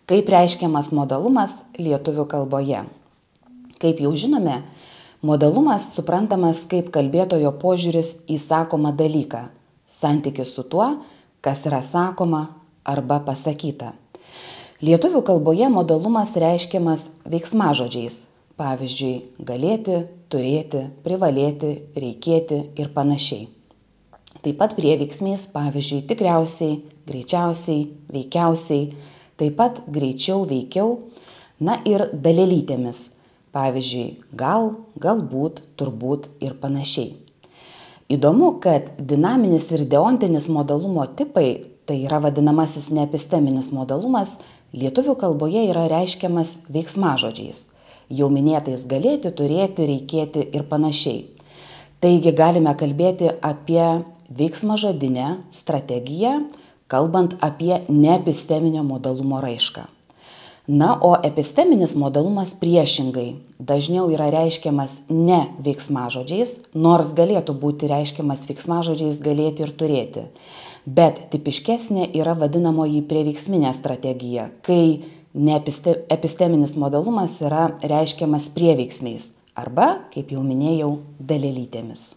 Kaip reiškiamas modalumas lietuvių kalboje? Kaip jau žinome, modalumas suprantamas kaip kalbėtojo požiūris į sakomą dalyką, santykis su tuo, kas yra sakoma arba pasakyta. Lietuvių kalboje modalumas reiškiamas veiksmažodžiais, pavyzdžiui, galėti, turėti, privalėti, reikėti ir panašiai. Taip pat prieveiksmiais, pavyzdžiui, tikriausiai, greičiausiai, veikiausiai, taip pat greičiau, veikiau, na ir dalelytėmis, pavyzdžiui, gal, galbūt, turbūt ir panašiai. Įdomu, kad dinaminis ir deontinis modalumo tipai, tai yra vadinamasis neepisteminis modalumas, lietuvių kalboje yra reiškiamas veiksmažodžiais, jau minėtais galėti, turėti, reikėti ir panašiai. Taigi galime kalbėti apie veiksmažodinę strategiją, kalbant apie neepisteminio modalumo raišką. Na, o episteminis modalumas priešingai dažniau yra reiškiamas ne veiksmažodžiais, nors galėtų būti reiškiamas veiksmažodžiais galėti ir turėti. Bet tipiškesnė yra vadinamoji prieveiksminė strategija, kai neepisteminis modalumas yra reiškiamas prieveiksmiais arba, kaip jau minėjau, dalelytėmis.